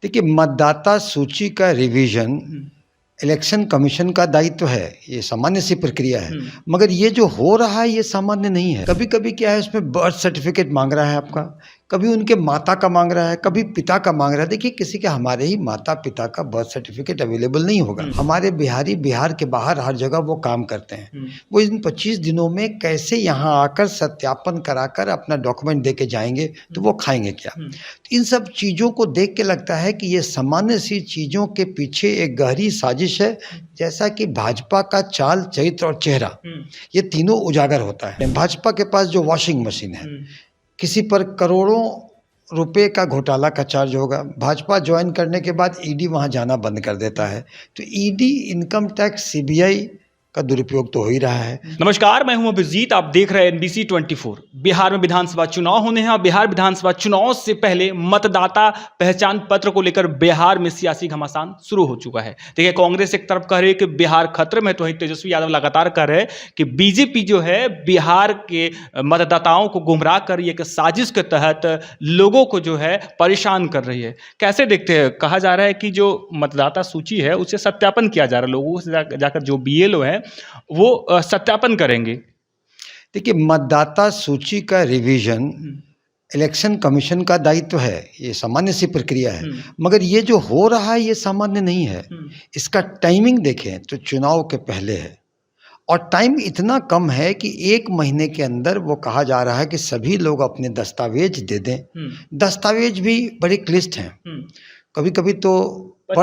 देखिए, मतदाता सूची का रिवीजन इलेक्शन कमीशन का दायित्व है। ये सामान्य सी प्रक्रिया है, मगर ये जो हो रहा है ये सामान्य नहीं है। कभी कभी क्या है, उसमें बर्थ सर्टिफिकेट मांग रहा है आपका, कभी उनके माता का मांग रहा है, कभी पिता का मांग रहा है। देखिए, किसी के हमारे ही माता पिता का बर्थ सर्टिफिकेट अवेलेबल नहीं होगा। हमारे बिहारी बिहार के बाहर हर जगह वो काम करते हैं। वो इन 25 दिनों में कैसे यहाँ आकर सत्यापन कराकर अपना डॉक्यूमेंट दे के जाएंगे, तो वो खाएंगे क्या? तो इन सब चीज़ों को देख के लगता है कि ये सामान्य सी चीज़ों के पीछे एक गहरी साजिश है। जैसा कि भाजपा का चाल, चरित्र और चेहरा, ये तीनों उजागर होता है। भाजपा के पास जो वॉशिंग मशीन है, किसी पर करोड़ों रुपए का घोटाला का चार्ज होगा, भाजपा ज्वाइन करने के बाद ईडी वहां जाना बंद कर देता है। तो ईडी, इनकम टैक्स, सीबीआई का दुरुपयोग तो हो ही रहा है। नमस्कार, मैं हूं अभिजीत। आप देख रहे हैं NBC 24। बिहार में विधानसभा चुनाव होने हैं और बिहार विधानसभा चुनाव से पहले मतदाता पहचान पत्र को लेकर बिहार में सियासी घमासान शुरू हो चुका है। देखिए, कांग्रेस एक तरफ कह रही है कि बिहार खतरे में, तो वहीं तेजस्वी यादव लगातार कह रहे हैं कि बीजेपी जो है बिहार के मतदाताओं को गुमराह कर रही है, कि साजिश के तहत लोगों को जो है परेशान कर रही है। कैसे देखते हैं? कहा जा रहा है कि जो मतदाता सूची है उसे सत्यापन किया जा रहा है, लोगों से जाकर जो BLO है वो सत्यापन करेंगे। देखिए, मतदाता सूची का रिवीजन इलेक्शन कमीशन का दायित्व है। ये सामान्य सी प्रक्रिया है, मगर ये जो हो रहा है ये सामान्य नहीं है। इसका टाइमिंग देखें तो चुनाव के पहले है, और टाइम इतना कम है कि 1 महीने के अंदर वो कहा जा रहा है कि सभी लोग अपने दस्तावेज दे दें। दस्तावेज भी बड़े क्लिष्ट हैं, कभी कभी तो तो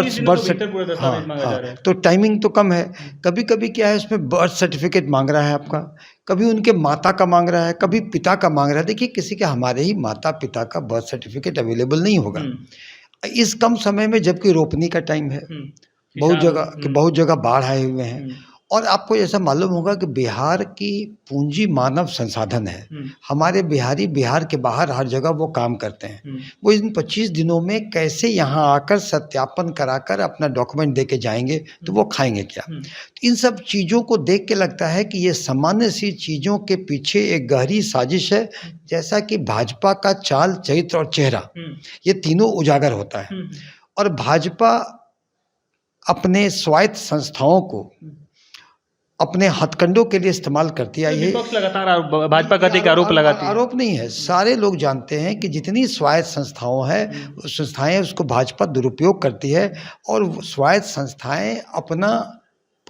टाइमिंग तो कम है। कभी कभी क्या है, उसमें बर्थ सर्टिफिकेट मांग रहा है आपका, कभी उनके माता का मांग रहा है, कभी पिता का मांग रहा है। देखिए, किसी के हमारे ही माता पिता का बर्थ सर्टिफिकेट अवेलेबल नहीं होगा इस कम समय में, जबकि रोपनी का टाइम है। बहुत जगह बाढ़ आए हुए हैं, और आपको ऐसा मालूम होगा कि बिहार की पूंजी मानव संसाधन है। हमारे बिहारी बिहार के बाहर हर जगह वो काम करते हैं। वो इन 25 दिनों में कैसे यहाँ आकर सत्यापन कराकर अपना डॉक्यूमेंट दे के जाएंगे, तो वो खाएंगे क्या? तो इन सब चीज़ों को देख के लगता है कि ये सामान्य सी चीज़ों के पीछे एक गहरी साजिश है। जैसा कि भाजपा का चाल, चरित्र और चेहरा, ये तीनों उजागर होता है। और भाजपा अपने स्वायत्त संस्थाओं को अपने हथकंडों के लिए इस्तेमाल करती है। ये लगातार भाजपा का आरोप लगाती है। आरोप नहीं है, सारे लोग जानते हैं कि जितनी स्वायत्त संस्थाएं उसको भाजपा दुरुपयोग करती है, और स्वायत्त संस्थाएं अपना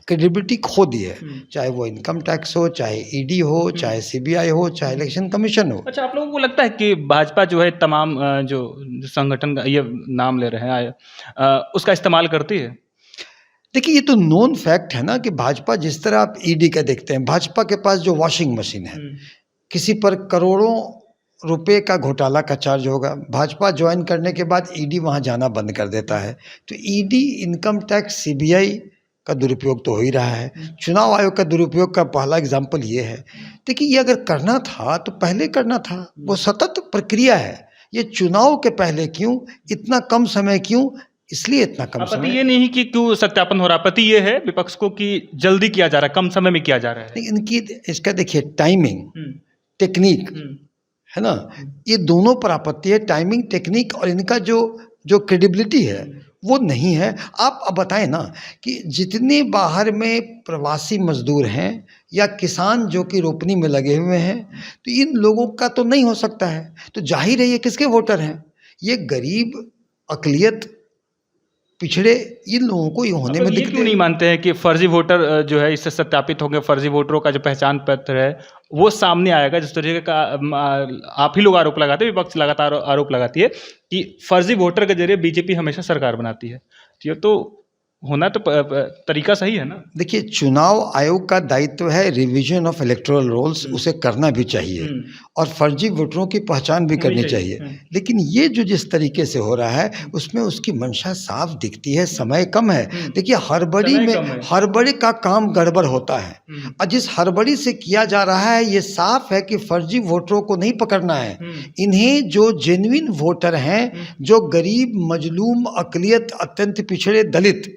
क्रेडिबिलिटी खो दी है। चाहे वो इनकम टैक्स हो, चाहे ईडी हो, चाहे सीबीआई हो, चाहे इलेक्शन कमीशन हो। अच्छा, आप लोगों को लगता है कि भाजपा जो है तमाम जो संगठन का ये नाम ले रहे हैं उसका इस्तेमाल करती है? देखिए, ये तो नोन फैक्ट है ना कि भाजपा, जिस तरह आप ईडी का देखते हैं, भाजपा के पास जो वॉशिंग मशीन है, किसी पर करोड़ों रुपए का घोटाला का चार्ज होगा, भाजपा ज्वाइन करने के बाद ईडी वहां जाना बंद कर देता है। तो ईडी, इनकम टैक्स, सीबीआई का दुरुपयोग तो हो ही रहा है। चुनाव आयोग का दुरुपयोग का पहला एग्जाम्पल ये है। देखिए, ये अगर करना था तो पहले करना था, वो सतत प्रक्रिया है। ये चुनाव के पहले क्यों, इतना कम समय क्यों? इसलिए इतना कम समय। ये नहीं कि क्यों सत्यापन हो रहा, आपत्ति ये है विपक्ष को कि जल्दी किया जा रहा है, कम समय में किया जा रहा है। इनकी इसका देखिए, टाइमिंग, टेक्निक है ना, ये दोनों पर आपत्ति है। टाइमिंग, टेक्निक और इनका जो क्रेडिबिलिटी है वो नहीं है। आप अब बताएं ना कि जितने बाहर में प्रवासी मजदूर हैं या किसान जो कि रोपनी में लगे हुए हैं, तो इन लोगों का तो नहीं हो सकता है। तो जाहिर है ये किसके वोटर हैं? ये गरीब, अकलियत, पिछड़े, इन लोगों को ये होने में दिक्कत। क्यों नहीं मानते हैं कि फर्जी वोटर जो है इससे सत्यापित होंगे? फर्जी वोटरों का जो पहचान पत्र है वो सामने आएगा। जिस तरीके का आप ही लोग आरोप लगाते हैं, विपक्ष लगातार आरोप लगाती है कि फर्जी वोटर के जरिए बीजेपी हमेशा सरकार बनाती है। ये तो होना तो तरीका सही है ना। देखिए, चुनाव आयोग का दायित्व है रिवीजन ऑफ इलेक्टोरल रोल्स, उसे करना भी चाहिए, और फर्जी वोटरों की पहचान भी करनी चाहिए। लेकिन ये जो जिस तरीके से हो रहा है उसमें उसकी मंशा साफ दिखती है। समय कम है। देखिए, हड़बड़ी का काम गड़बड़ होता है, और जिस हड़बड़ी से किया जा रहा है ये साफ है कि फर्जी वोटरों को नहीं पकड़ना है। इन्हें जो जेन्युइन वोटर हैं, जो गरीब, मजलूम, अकलियत, अत्यंत पिछड़े, दलित,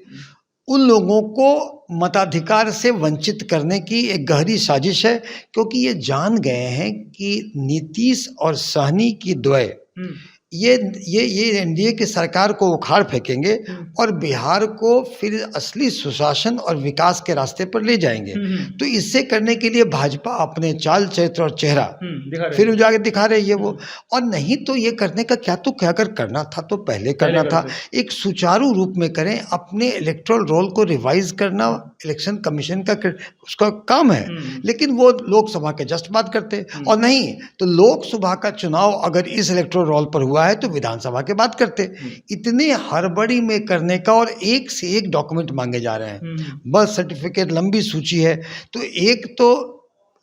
उन लोगों को मताधिकार से वंचित करने की एक गहरी साजिश है। क्योंकि ये जान गए हैं कि नीतीश और साहनी की द्वय ये एनडीए की सरकार को उखाड़ फेंकेंगे और बिहार को फिर असली सुशासन और विकास के रास्ते पर ले जाएंगे। तो इससे करने के लिए भाजपा अपने चाल चरित्र और चेहरा फिर जाके दिखा रही है वो। और नहीं तो ये करने का क्या अगर करना था तो पहले करना था। एक सुचारू रूप में करें, अपने इलेक्टोरल रोल को रिवाइज करना इलेक्शन कमीशन का उसका काम है, लेकिन वो लोकसभा के जस्ट बात करते। और नहीं तो लोकसभा का चुनाव अगर इस इलेक्टोरल रोल पर हुआ है तो विधानसभा के बात करते। इतने हड़बड़ी में करने का, और एक से एक डॉक्यूमेंट मांगे जा रहे हैं, बर्थ सर्टिफिकेट, लंबी सूची है। तो एक तो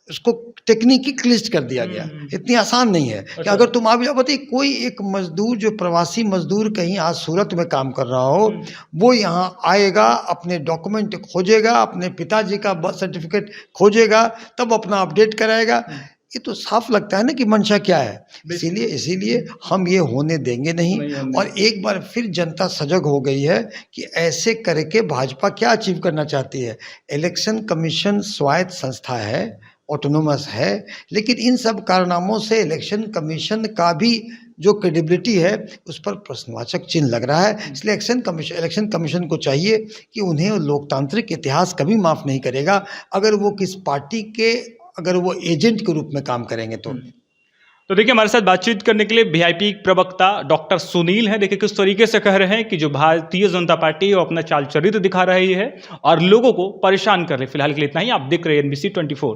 उसको टेक्निक लिस्ट कर दिया गया। इतनी आसान नहीं है कि अगर तुम आप बताइए कोई एक मजदूर जो प्रवासी मजदूर कहीं आज सूरत में काम कर रहा हो, वो यहाँ आएगा, अपने डॉक्यूमेंट खोजेगा, अपने पिताजी का बर्थ सर्टिफिकेट खोजेगा, तब अपना अपडेट कराएगा। ये तो साफ लगता है ना कि मंशा क्या है। इसीलिए हम ये होने देंगे नहीं। और एक बार फिर जनता सजग हो गई है कि ऐसे करके भाजपा क्या अचीव करना चाहती है। इलेक्शन कमीशन स्वायत्त संस्था है, ऑटोनोमस है, लेकिन इन सब कारनामों से इलेक्शन कमीशन का भी जो क्रेडिबिलिटी है उस पर प्रश्नवाचक चिन्ह लग रहा है। इसलिए इलेक्शन कमीशन को चाहिए कि उन्हें लोकतांत्रिक इतिहास कभी माफ़ नहीं करेगा अगर वो किस पार्टी के वो एजेंट के रूप में काम करेंगे तो देखिए, हमारे साथ बातचीत करने के लिए वीआईपी प्रवक्ता डॉक्टर सुनील हैं। देखिए किस तरीके से कह रहे हैं कि जो भारतीय जनता पार्टी है वो अपना चाल चरित्र दिखा रही है और लोगों को परेशान कर रही है। फिलहाल के लिए इतना ही। आप देख रहे हैं NBC 24।